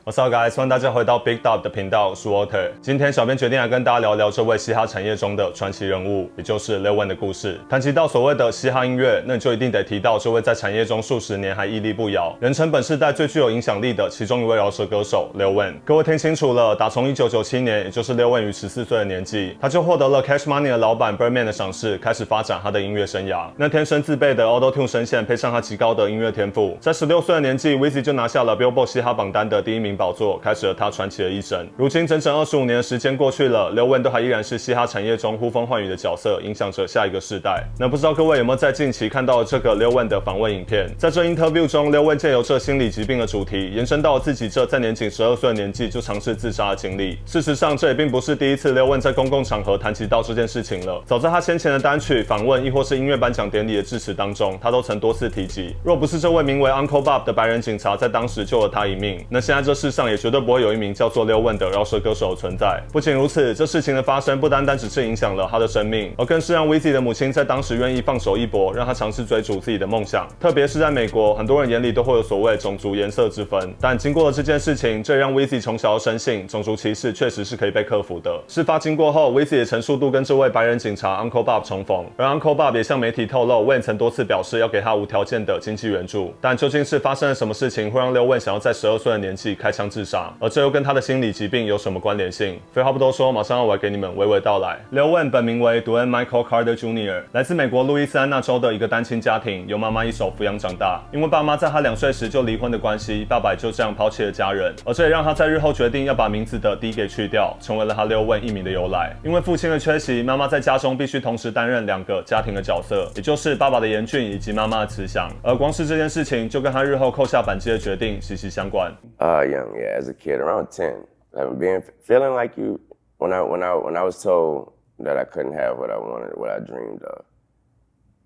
What's up guys， 欢迎大家回到 Big Dub 的频道，我是 Walter。今天小编决定来跟大家聊聊这位嘻哈产业中的传奇人物，也就是 Lil Wayne 的故事。谈及到所谓的嘻哈音乐，那你就一定得提到这位在产业中数十年还屹立不摇，人称本世代最具有影响力的其中一位饶舌歌手 Lil Wayne。各位听清楚了，打从1997年，也就是 Lil Wayne 于14岁的年纪，他就获得了 Cash Money 的老板 Birdman 的赏识，开始发展他的音乐生涯。那天生自备的 Auto Tune 声线，配上他极高的音乐天赋，在16岁的年纪 ，Weezy 就拿下了 Billboard 嘻哈榜单的第1名宝座，开始了他传奇的一生。如今整整25年的时间过去了 ，Lil Wayne 都还依然是嘻哈产业中呼风唤雨的角色，影响着下一个世代。那不知道各位有没有在近期看到这个 Lil Wayne 的访问影片？在这 interview 中 ，Lil Wayne 借由这心理疾病的主题，延伸到了自己这在年仅12岁的年纪就尝试自杀的经历。事实上，这也并不是第一次 Lil Wayne 在公共场合谈及到这件事情了。早在他先前的单曲、访问，亦或是音乐颁奖典礼的致辞当中，他都曾多次提及。若不是这位名为 Uncle Bob 的白人警察在当时救了他一命，那现在这世上也绝对不会有一名叫做 Lil Wayne 的饶舌歌手的存在。不仅如此，这事情的发生不单单只是影响了他的生命，而更是让 Weezy 的母亲在当时愿意放手一搏，让他尝试追逐自己的梦想。特别是在美国，很多人眼里都会有所谓种族颜色之分，但经过了这件事情，这也让 Weezy 从小深信种族歧视确实是可以被克服的。事发经过后 ，Weezy 也曾数度跟这位白人警察 Uncle Bob 重逢，而 Uncle Bob 也向媒体透露 ，Wayne 曾多次表示要给他无条件的经济援助。但究竟是发生了什么事情，会让 Lil Wayne 想要在12岁的年纪开枪自杀？而这又跟他的心理疾病有什么关联性？废话不多说，马上让我来给你们娓娓道来。Lil Wayne 本名为 Dub Michael Carter Jr.， 来自美国路易斯安那州的一个单亲家庭，由妈妈一手抚养长大。因为爸妈在他2岁时就离婚的关系，爸爸也就这样抛弃了家人。而这也让他在日后决定要把名字的 D 给去掉，成为了他 Lil Wayne 艺名的由来。因为父亲的缺席，妈妈在家中必须同时担任2个家庭的角色，也就是爸爸的严峻以及妈妈的慈祥。而光是这件事情，就跟他日后扣下扳机的决定息息相关。Young, yeah, as a kid, around 10, feeling like you. When I was told that I couldn't have what I wanted, what I dreamed of,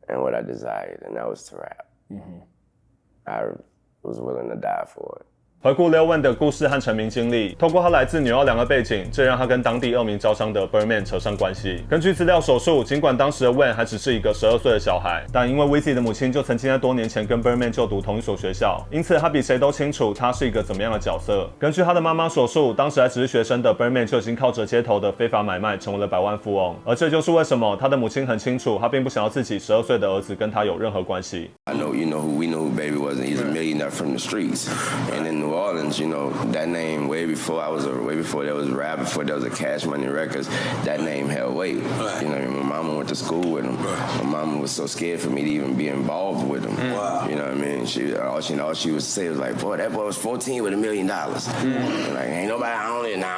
and what I desired, and that was to rap. I was willing to die for it. 回顾 Lil Wayne 的故事和成名经历，透过他来自纽奥良的背景，这让他跟当地恶名昭彰的 Birdman 扯上关系。根据资料所述，尽管当时的 Wayne 还只是一个12岁的小孩，但因为 Weezy 的母亲就曾经在多年前跟 Birdman 就读同一所学校，因此他比谁都清楚他是一个怎么样的角色。根据他的妈妈所述，当时还只是学生的 Birdman 就已经靠着街头的非法买卖成为了百万富翁，而这就是为什么他的母亲很清楚，他并不想要自己12岁的儿子跟他有任何关系。I know, we know who Baby was, and he's a millionaire from the streets. And in New Orleans, that name way before there was rap, before there was a Cash Money Records, that name held weight. My mama went to school with him. My mama was so scared for me to even be involved with him. Wow. You know what I mean? All she would say was like, boy, that boy was 14 with $1 million. Like, ain't nobody, I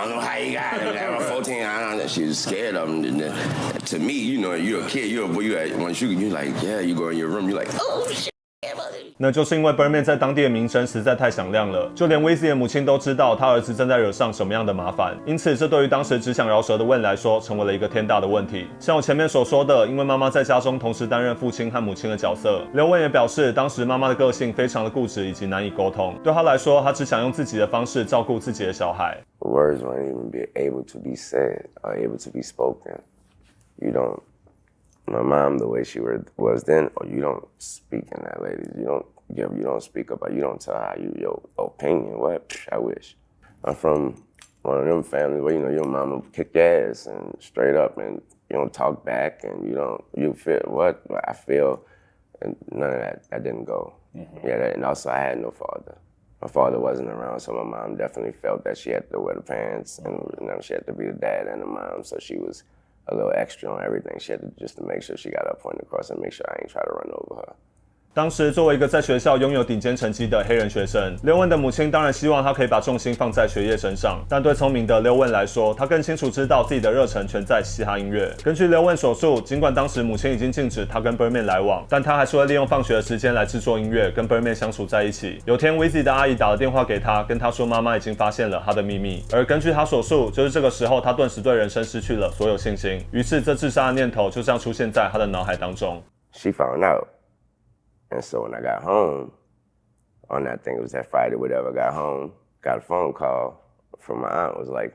don't know how he got it. That was 14, she was scared of him. To me, you're a kid, you're a boy, you're like, yeah, you go in your room, you're like, oh shit. 那就是因为 Birdman 在当地的名声实在太响亮了，就连 Weezy 的母亲都知道他儿子正在惹上什么样的麻烦，因此这对于当时只想饶舌的 Wayne 来说，成为了一个天大的问题。像我前面所说的，因为妈妈在家中同时担任父亲和母亲的角色， Lil Wayne 也表示，当时妈妈的个性非常的固执以及难以沟通，对他来说，他只想用自己的方式照顾自己的小孩。Words weren't even be able to be said or able to be spoken. My mom, the way she was then, you don't speak in that, ladies. You don't speak about. You don't tell her your opinion. What? I wish. I'm from one of them families where your mama kick your ass and straight up, and you don't talk back, and you feel what I feel, and none of that didn't go. Yeah, and also I had no father. My father wasn't around, so my mom definitely felt that she had to wear the pants, and she had to be the dad and the mom, so she was a little extra on everything. She had to make sure she got her point across and make sure I ain't try to run over her. 当时作为一个在学校拥有顶尖成绩的黑人学生， Lil Wayne 的母亲当然希望他可以把重心放在学业身上，但对聪明的 Lil Wayne 来说，他更清楚知道自己的热忱全在嘻哈音乐。根据 Lil Wayne 所述，尽管当时母亲已经禁止他跟 Birdman 来往，但他还是会利用放学的时间来制作音乐，跟 Birdman 相处在一起。有天 Weezy 的阿姨打了电话给他，跟他说妈妈已经发现了他的秘密，而根据他所述，就是这个时候他顿时对人生失去了所有信心，于是这自杀的念头就这样出现在他的脑海当中。She found out. And so when I got home, on that thing, it was that Friday, whatever, got home, got a phone call from my aunt. It was like,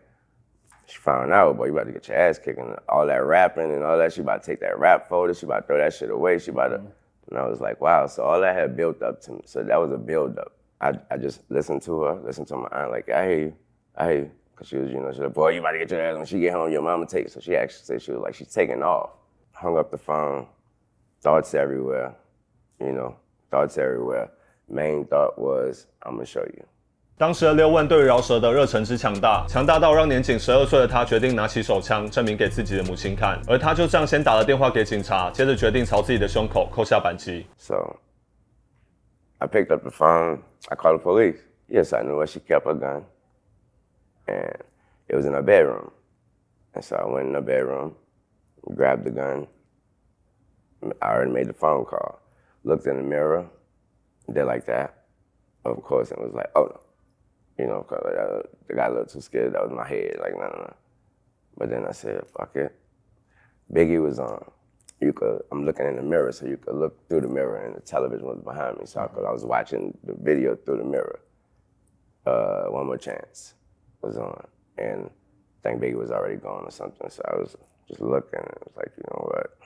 she found out, boy, you about to get your ass kicked. And all that rapping and all that, she about to take that rap folder, she about to throw that shit away, she about to, and I was like, wow, so all that had built up to me. So that was a build up. I just listened to my aunt, like, I hear you. Because she was, you know, she's like, boy, you about to get your ass when she get home, your mama take it. So she actually said she was like, she's taking off. Hung up the phone, thoughts everywhere, you know, thoughts everywhere. Main thought was, I'm gonna show you. 当时的Lil Wayne对于饶舌的热忱之强大，强大到让年仅12岁的他决定拿起手枪，证明给自己的母亲看。而他就这样先打了电话给警察，接着决定朝自己的胸口扣下扳机。So I picked up the phone. I called the police. Yes, I knew her. She kept her gun. And it was in her bedroom. And so I went in her bedroom, grabbed the gun. I already made the phone call. Looked in the mirror, did like that. Of course, it was like, oh no. You know, cause I got a little too scared. That was my head, like, no. But then I said, fuck it. Biggie was on. I'm looking in the mirror, so you could look through the mirror, and the television was behind me. So I was watching the video through the mirror. One More Chance was on, and I think Biggie was already gone or something. So I was just looking, and it was like, you know what?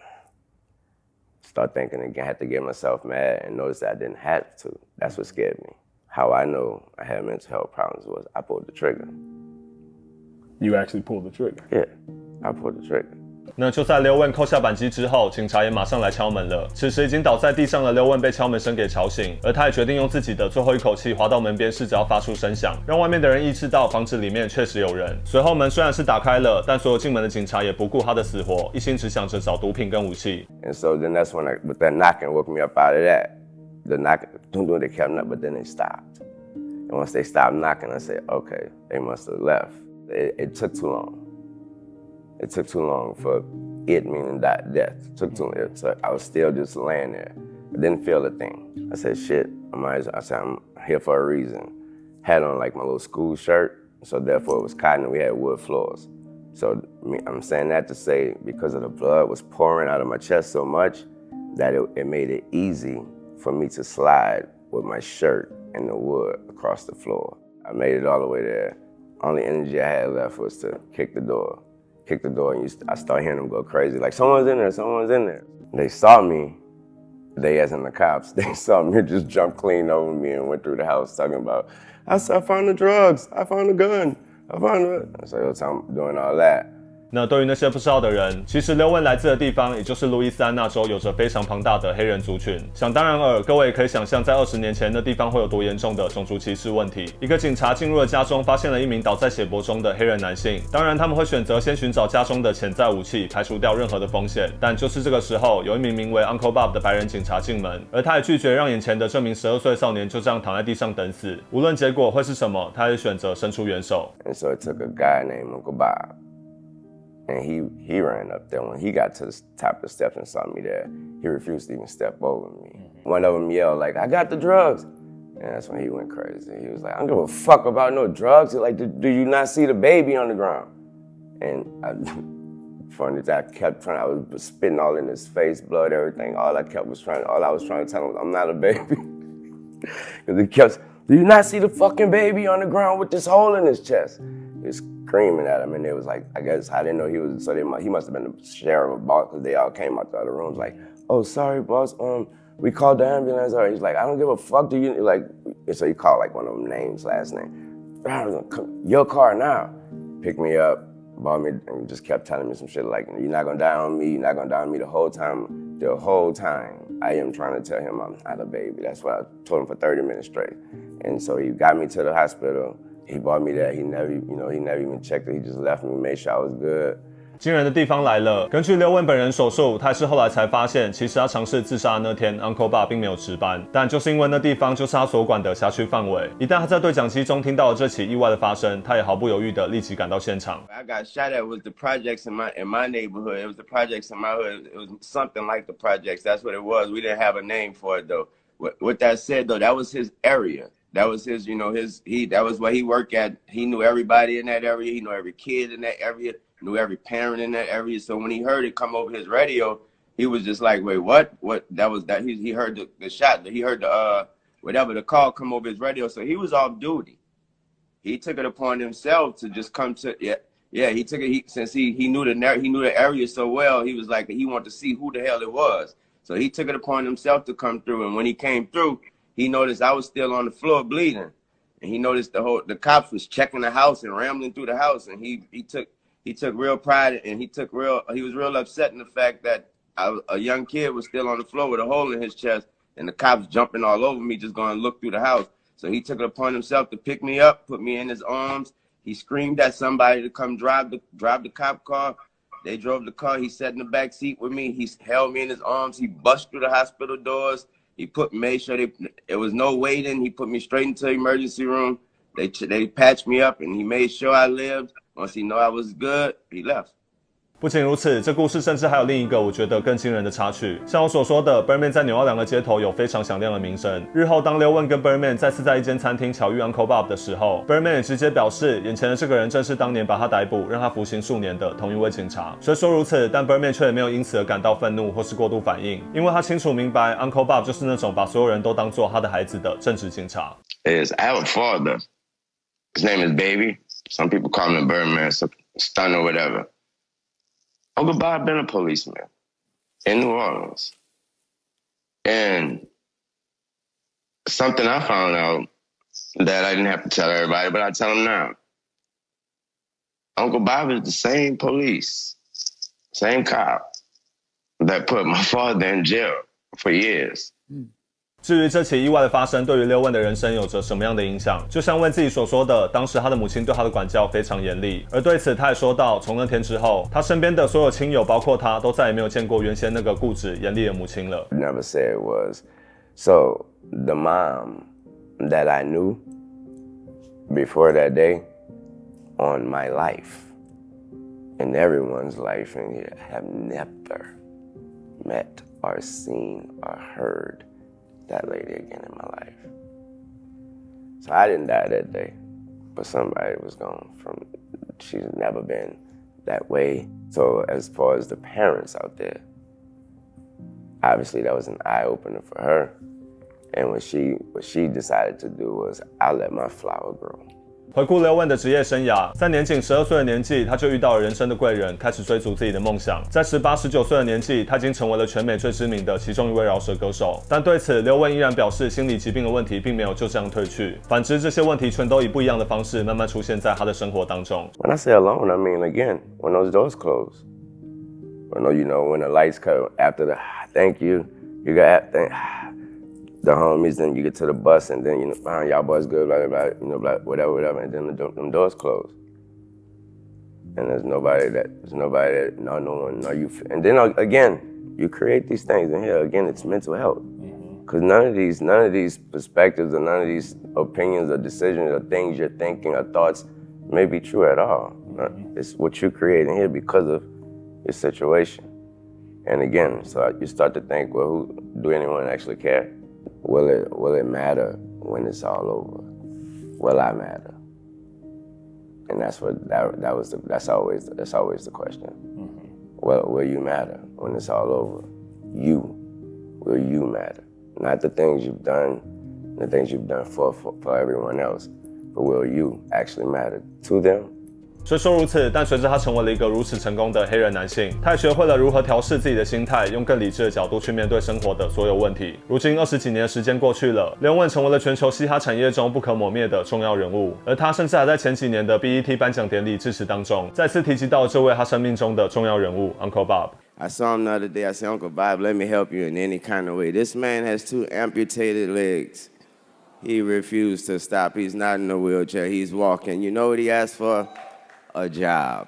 Start thinking again. I had to get myself mad and notice that I didn't have to. That's what scared me. How I know I had mental health problems was I pulled the trigger. You actually pulled the trigger? Yeah, I pulled the trigger. 那就在Lil Wayne扣下扳机之后，警察也马上来敲门了。此时已经倒在地上的Lil Wayne被敲门声给吵醒，而他也决定用自己的最后一口气滑到门边，试着要发出声响，让外面的人意识到房子里面确实有人。随后门虽然是打开了，但所有进门的警察也不顾他的死活，一心只想着找毒品跟武器。And so then that's when with that knocking woke me up out of that. The knocking, they kept up, but then they stopped. And once they stopped knocking, I said, okay, they must have left. It took too long. It took too long for it, meaning death. It took too long. So I was still just laying there. I didn't feel a thing. I said, shit, I said, I'm here for a reason. Had on like my little school shirt, so therefore it was cotton and we had wood floors. So I'm saying that to say because of the blood was pouring out of my chest so much that it made it easy for me to slide with my shirt in the wood across the floor. I made it all the way there. Only energy I had left was to kick the door. Kick the door, and I started hearing them go crazy, like, someone's in there, someone's in there. They saw me, they as in the cops, they saw me just jump clean over me and went through the house talking about, I found the drugs, I found the gun, I found it. So I'm doing all that. 那对于那些不知道的人，其实Lil Wayne来自的地方，也就是路易斯安那州，有着非常庞大的黑人族群。想当然尔，各位也可以想象，在20年前那地方会有多严重的种族歧视问题。一个警察进入了家中，发现了一名倒在血泊中的黑人男性。当然，他们会选择先寻找家中的潜在武器，排除掉任何的风险。但就是这个时候，有一名名为 Uncle Bob 的白人警察进门，而他也拒绝让眼前的这名12岁少年就这样躺在地上等死。无论结果会是什么，他也选择伸出援手。And so it took a guy named Uncle Bob. And he ran up there. When he got to the top of the steps and saw me there, he refused to even step over me. One of them yelled, like, I got the drugs. And that's when he went crazy. He was like, I don't give a fuck about no drugs. He's like, do you not see the baby on the ground? And funny that I kept trying, I was spitting all in his face, blood, everything. All I was trying to tell him, I'm not a baby. Because he kept, do you not see the fucking baby on the ground with this hole in his chest? He was screaming at him, and it was like, I guess I didn't know he was, so he must have been the sheriff of boss, because they all came out the other rooms like, oh, sorry, boss, we called the ambulance. Or he's like, I don't give a fuck, do you, like, so he called like one of them names, last name. Your car now. Picked me up, bought me, and just kept telling me some shit like, you're not gonna die on me, you're not gonna die on me the whole time. The whole time, I am trying to tell him I'm not a baby. That's what I told him for 30 minutes straight. And so he got me to the hospital. He brought me there. He never even checked it. He just left me, made sure I was good. 惊人的地方来了，根据Lil Wayne本人所述，他是后来才发现，其实他尝试自杀的那天 ，Uncle Bob 并没有值班，但就是因为那地方就是他所管的辖区范围。一旦他在对讲机中听到了这起意外的发生，他也毫不犹豫地立即赶到现场。I got shot at was the projects in my neighborhood. It was the projects in my hood. It was something like the projects. That's what it was. We didn't have a name for it though. With that said though, that was his area. That was his, that was where he worked at. He knew everybody in that area. He knew every kid in that area, knew every parent in that area. So when he heard it come over his radio, he was just like, wait, what? What? That was that. He heard the shot. He heard the, whatever, the call come over his radio. So he was off duty. He took it upon himself to just come to, he took it, since he knew the area so well, he was like, he wanted to see who the hell it was. So he took it upon himself to come through. And when he came through, he noticed I was still on the floor bleeding, and he noticed the cops was checking the house and rambling through the house, and he took real pride, and he was real upset in the fact that a young kid was still on the floor with a hole in his chest, and the cops jumping all over me just going to look through the house. So he took it upon himself to pick me up, put me in his arms. He screamed at somebody to come drive the cop car. They drove the car. He sat in the back seat with me. He held me in his arms. He busted through the hospital doors. He made sure there was no waiting. He put me straight into the emergency room. They patched me up, and he made sure I lived. Once he knew I was good, he left. 不仅如此，这故事甚至还有另一个我觉得更惊人的插曲。像我所说的 ，Birdman 在纽奥良的街头有非常响亮的名声。日后当 Lil Wayne 跟 Birdman 再次在一间餐厅巧遇 Uncle Bob 的时候 ，Birdman 也直接表示，眼前的这个人正是当年把他逮捕、让他服刑数年的同一位警察。虽说如此，但 Birdman 却也没有因此而感到愤怒或是过度反应，因为他清楚明白 Uncle Bob 就是那种把所有人都当作他的孩子的正直警察。I have a father. His name is Baby. Some people call him Birdman, Stun or whatever. Uncle Bob been a policeman in New Orleans. And something I found out that I didn't have to tell everybody, but I tell them now. Uncle Bob is the same police, same cop that put my father in jail for years. 至于这起意外的发生对于 Lil Wayne 的人生有着什么样的影响，就像 Wayne 自己所说的，当时他的母亲对他的管教非常严厉，而对此他也说到，从那天之后，他身边的所有亲友，包括他，都再也没有见过原先那个固执严厉的母亲了。Never said was so the mom that I knew before that day on my life and everyone's life in here have never met or seen or heard that lady again in my life. So I didn't die that day, but somebody was gone from, she's never been that way. So as far as the parents out there, obviously that was an eye-opener for her. And what she decided to do was, I'll let my flower grow. 回顾 Lil Wayne 的职业生涯，在年仅12岁的年纪，他就遇到了人生的贵人，开始追逐自己的梦想。在18、19岁的年纪，他已经成为了全美最知名的其中一位饶舌歌手。但对此 ，Lil Wayne 依然表示，心理疾病的问题并没有就这样退去，反之，这些问题全都以不一样的方式慢慢出现在他的生活当中。When I say alone, I mean again when those doors close. When when the lights cut after the thank you, you got the homies, then you get to the bus, and then y'all boys good, blah blah blah, whatever, and then them doors close, and there's nobody that no one know you, and then again you create these things, and here again it's mental health, because none of these perspectives or none of these opinions or decisions or things you're thinking or thoughts may be true at all. It's what you create in here because of your situation, and again, so you start to think, well, do anyone actually care? Will it matter when it's all over? Will I matter? And that's always the question. Will you matter when it's all over? Will you matter? Not the things you've done, the things you've done for everyone else, but will you actually matter to them? 虽说如此，但随着他成为了一个如此成功的黑人男性，他也学会了如何调试自己的心态，用更理智的角度去面对生活的所有问题。如今20几年的时间过去了，Lil Wayne成为了全球嘻哈产业中不可磨灭的重要人物，而他甚至还在前几年的 BET 颁奖典礼致辞当中，再次提及到这位他生命中的重要人物 Uncle Bob。I saw him the other day. I said, Uncle Bob, let me help you in any kind of way. This man has 2 amputated legs. He refused to stop. He's not in a wheelchair. He's walking. You know what he asked for? A job.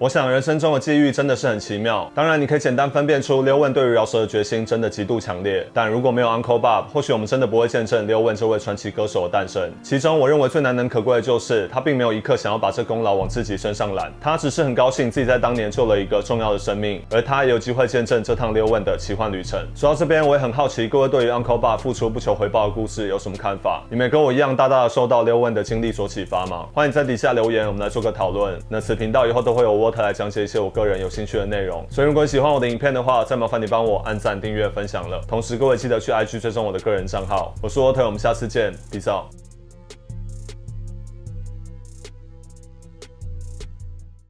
我想人生中的际遇真的是很奇妙，当然你可以简单分辨出 Lil Wayne 对于饶舌的决心真的极度强烈，但如果没有 Uncle Bob， 或许我们真的不会见证 Lil Wayne 这位传奇歌手的诞生。其中我认为最难能可贵的就是他并没有一刻想要把这功劳往自己身上揽，他只是很高兴自己在当年救了一个重要的生命，而他也有机会见证这趟 Lil Wayne 的奇幻旅程。说到这边，我也很好奇各位对于 Uncle Bob 付出不求回报的故事有什么看法？你们跟我一样大大的受到 Lil Wayne 的经历所启发吗？欢迎在底下留言，我们来做个讨论。那此频道以后都会有 Water 来讲解一些我个人有兴趣的内容，所以如果你喜欢我的影片的话，再麻烦你帮我按赞、订阅、分享了。同时，各位记得去 IG 追踪我的个人账号。我是 Water， 我们下次见 ，Peace out。